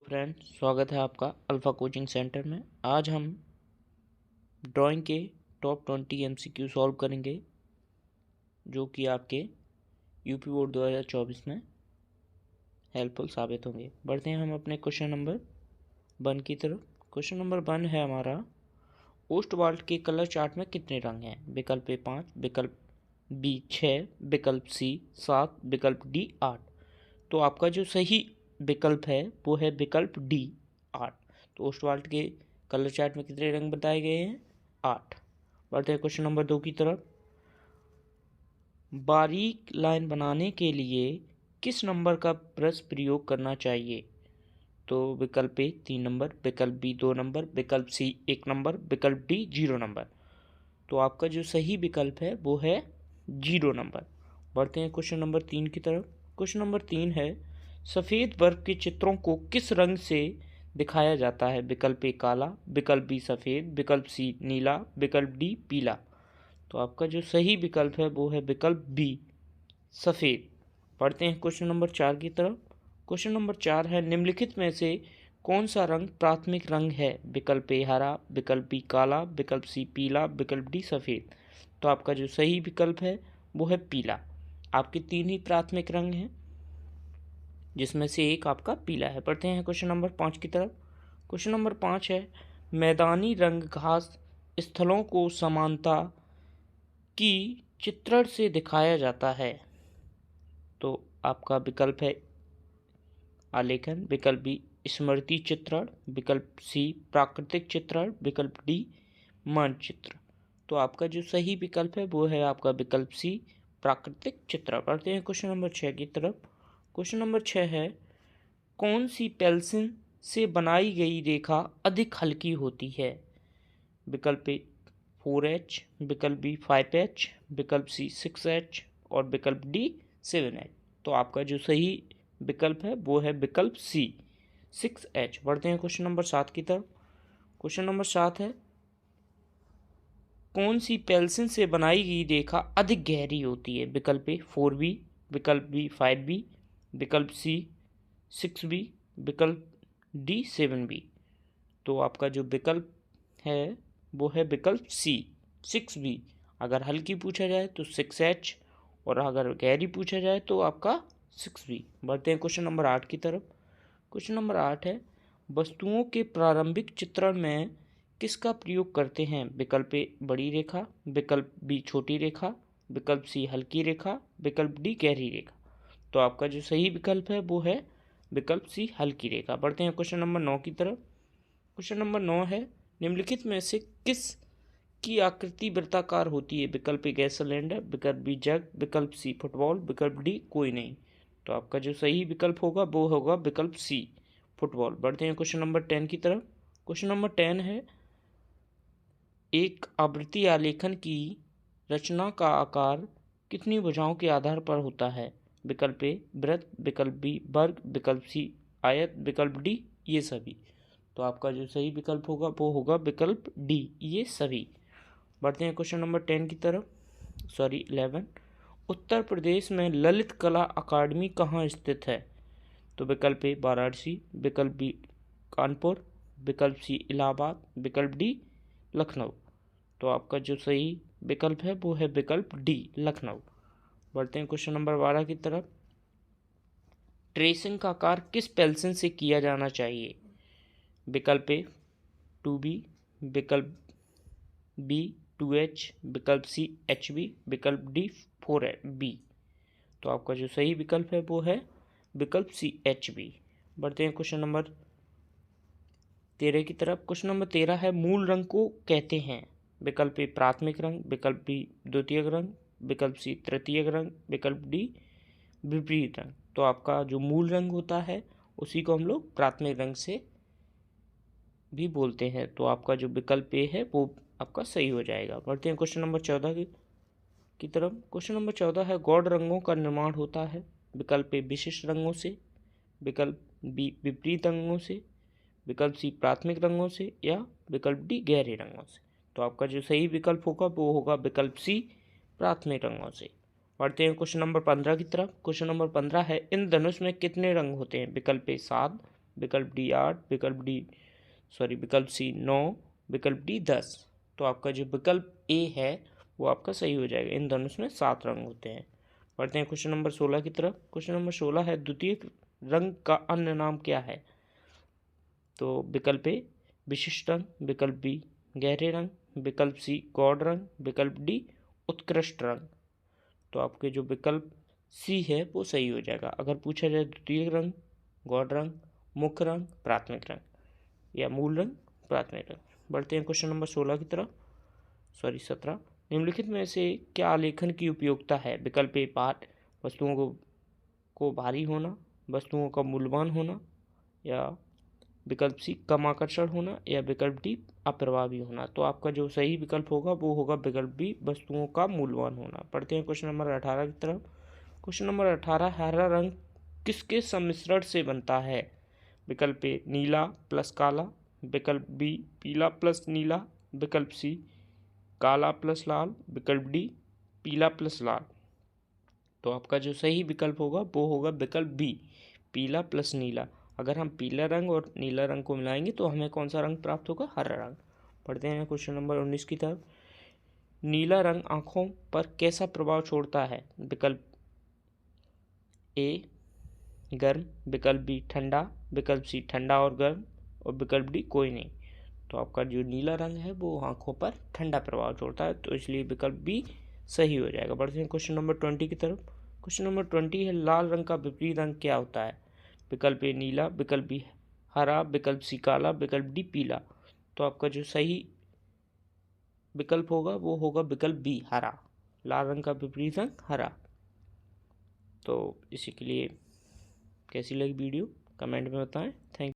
Friends, स्वागत है आपका अल्फ़ा कोचिंग सेंटर में। आज हम ड्राइंग के टॉप 20 एमसीक्यू सॉल्व करेंगे जो कि आपके यूपी बोर्ड 2024 में हेल्पफुल साबित होंगे। बढ़ते हैं हम अपने क्वेश्चन नंबर 1 की तरफ। क्वेश्चन नंबर 1 है हमारा, ओस्टवाल्ड के कलर चार्ट में कितने रंग हैं? विकल्प ए 5, विकल्प बी 6, विकल्प सी 7, विकल्प डी 8। तो आपका जो सही विकल्प है वो है विकल्प डी 8। तो ओस्टवाल्ड के कलर चार्ट में कितने रंग बताए गए हैं? 8। बढ़ते हैं क्वेश्चन नंबर 2 की तरफ। बारीक लाइन बनाने के लिए किस नंबर का ब्रश प्रयोग करना चाहिए? तो विकल्प ए 3 नंबर, विकल्प बी 2 नंबर, विकल्प सी 1 नंबर, विकल्प डी 0 नंबर। तो आपका जो सही विकल्प है वो है 0 नंबर। बढ़ते हैं क्वेश्चन नंबर 3 की तरफ। क्वेश्चन नंबर 3 है, सफ़ेद वर्ग के चित्रों को किस रंग से दिखाया जाता है? विकल्प ए काला, विकल्प बी सफ़ेद, विकल्प सी नीला, विकल्प डी पीला। तो आपका जो सही विकल्प है वो है विकल्प बी सफ़ेद। पढ़ते हैं क्वेश्चन नंबर 4 की तरफ। क्वेश्चन नंबर 4 है, निम्नलिखित में से कौन सा रंग प्राथमिक रंग है? विकल्प ए हरा, विकल्प बी काला, विकल्प सी पीला, विकल्प डी सफ़ेद। तो आपका जो सही विकल्प है वो है पीला। आपके 3 ही प्राथमिक रंग हैं जिसमें से एक आपका पीला है। पढ़ते हैं क्वेश्चन नंबर 5 की तरफ। क्वेश्चन नंबर 5 है, मैदानी रंग घास स्थलों को समानता की चित्रण से दिखाया जाता है। तो आपका विकल्प है आलेखन, विकल्प बी स्मृति चित्रण, विकल्प सी प्राकृतिक चित्रण, विकल्प डी मानचित्र। तो आपका जो सही विकल्प है वो है आपका विकल्प सी प्राकृतिक चित्रण। पढ़ते हैं क्वेश्चन नंबर 6 की तरफ। क्वेश्चन नंबर 6 है, कौन सी पेंसिल से बनाई गई रेखा अधिक हल्की होती है? विकल्प ए 4H, विकल्प बी 5H, विकल्प सी 6H और विकल्प डी 7H। तो आपका जो सही विकल्प है वो है विकल्प सी 6H। बढ़ते हैं क्वेश्चन नंबर 7 की तरफ। क्वेश्चन नंबर 7 है, कौन सी पेंसिल से बनाई गई रेखा अधिक गहरी होती है? विकल्प ए 4B, विकल्प बी 5B, विकल्प सी 6B, विकल्प डी 7B। तो आपका जो विकल्प है वो है विकल्प सी 6B। अगर हल्की पूछा जाए तो 6H और अगर गहरी पूछा जाए तो आपका 6B। बढ़ते हैं क्वेश्चन नंबर 8 की तरफ। क्वेश्चन नंबर 8 है, वस्तुओं के प्रारंभिक चित्रण में किसका प्रयोग करते हैं? विकल्प ए बड़ी रेखा, विकल्प बी छोटी रेखा, विकल्प सी हल्की रेखा, विकल्प डी गहरी रेखा। तो आपका जो सही विकल्प है वो है विकल्प सी हल्की रेखा। बढ़ते हैं क्वेश्चन नंबर 9 की तरफ। क्वेश्चन नंबर 9 है, निम्नलिखित में से किस की आकृति वृत्ताकार होती है? विकल्प ए गैस सिलेंडर, विकल्प बी जग, विकल्प सी फुटबॉल, विकल्प डी कोई नहीं। तो आपका जो सही विकल्प होगा वो होगा विकल्प सी फुटबॉल। बढ़ते हैं क्वेश्चन नंबर 10 की तरफ। क्वेश्चन नंबर 10 है, एक आवृत्ति आलेखन की रचना का आकार कितनी भुजाओं के आधार पर होता है? विकल्प ए वृत्त, विकल्प बी वर्ग, विकल्प सी आयत, विकल्प डी ये सभी। तो आपका जो सही विकल्प होगा वो होगा विकल्प डी ये सभी। बढ़ते हैं क्वेश्चन नंबर 10 की तरफ, 11। उत्तर प्रदेश में ललित कला अकादमी कहाँ स्थित है? तो विकल्प ए वाराणसी, विकल्प बी कानपुर, विकल्प सी इलाहाबाद, विकल्प डी लखनऊ। तो आपका जो सही विकल्प है वो है विकल्प डी लखनऊ। बढ़ते हैं क्वेश्चन नंबर 12 की तरफ। ट्रेसिंग का कार्य किस पेंसिल से किया जाना चाहिए? विकल्प ए 2B, विकल्प बी 2H, विकल्प सी HB, विकल्प डी 4B। तो आपका जो सही विकल्प है वो है विकल्प सी HB। बढ़ते हैं क्वेश्चन नंबर 13 की तरफ। क्वेश्चन नंबर 13 है, मूल रंग को कहते हैं? विकल्प ए प्राथमिक रंग, विकल्प बी द्वितीयक रंग, विकल्प सी तृतीयक रंग, विकल्प डी विपरीत रंग। तो आपका जो मूल रंग होता है उसी को हम लोग प्राथमिक रंग से भी बोलते हैं। तो आपका जो विकल्प ए है वो आपका सही हो जाएगा। बढ़ते हैं क्वेश्चन नंबर 14 की तरफ। क्वेश्चन नंबर 14 है, गौड़ रंगों का निर्माण होता है? विकल्प ए विशिष्ट रंगों से, विकल्प बी विपरीत रंगों से, विकल्प सी प्राथमिक रंगों से या विकल्प डी गहरे रंगों से। तो आपका जो सही विकल्प होगा वो होगा विकल्प सी प्राथमिक रंगों से। बढ़ते हैं क्वेश्चन नंबर 15 की तरफ। क्वेश्चन नंबर 15 है, इन धनुष में कितने रंग होते हैं? विकल्प ए 7, विकल्प डी 8, विकल्प सी 9, विकल्प डी 10। तो आपका जो विकल्प ए है वो आपका सही हो जाएगा। इन धनुष में 7 रंग होते हैं। पढ़ते हैं क्वेश्चन नंबर 16 की तरफ। क्वेश्चन नंबर 16 है, द्वितीय रंग का अन्य नाम क्या है? तो विकल्प ए विशिष्ट रंग, विकल्प बी गहरे रंग, विकल्प सी गौड़ रंग, विकल्प डी उत्कृष्ट रंग। तो आपके जो विकल्प सी है वो सही हो जाएगा। अगर पूछा जाए द्वितीय रंग, गौड़ रंग, मुख्य रंग, प्राथमिक रंग या मूल रंग, प्राथमिक रंग। बढ़ते हैं क्वेश्चन नंबर 16 की तरफ, 17। निम्नलिखित में से क्या आलेखन की उपयोगिता है? विकल्प ए पाठ, वस्तुओं को भारी होना, वस्तुओं का मूल्यवान होना, या विकल्प सी कम आकर्षण होना, या विकल्प डी अप्रभावी होना। तो आपका जो सही विकल्प होगा वो होगा विकल्प बी वस्तुओं का मूल्यवान होना। पढ़ते हैं क्वेश्चन नंबर 18 की तरफ। क्वेश्चन नंबर 18, हरा रंग किसके सम्मिश्रण से बनता है? विकल्प ए नीला प्लस काला, विकल्प बी पीला प्लस नीला, विकल्प सी काला प्लस लाल, विकल्प डी पीला प्लस लाल। तो आपका जो सही विकल्प होगा वो होगा विकल्प बी पीला प्लस नीला। अगर हम पीला रंग और नीला रंग को मिलाएंगे तो हमें कौन सा रंग प्राप्त होगा? हरा रंग। पढ़ते हैं क्वेश्चन नंबर 19 की तरफ। नीला रंग आँखों पर कैसा प्रभाव छोड़ता है? विकल्प ए गर्म, विकल्प बी ठंडा, विकल्प सी ठंडा और गर्म, और विकल्प डी कोई नहीं। तो आपका जो नीला रंग है वो आँखों पर ठंडा प्रभाव छोड़ता है, तो इसलिए विकल्प बी सही हो जाएगा। बढ़ते हैं क्वेश्चन नंबर 20 की तरफ। क्वेश्चन नंबर 20 है, लाल रंग का विपरीत रंग क्या होता है? विकल्प ए नीला, विकल्प बी हरा, विकल्प सी काला, विकल्प डी पीला। तो आपका जो सही विकल्प होगा वो होगा विकल्प बी हरा। लाल रंग का विपरीत रंग हरा। तो इसी के लिए कैसी लगी वीडियो कमेंट में बताएं। थैंक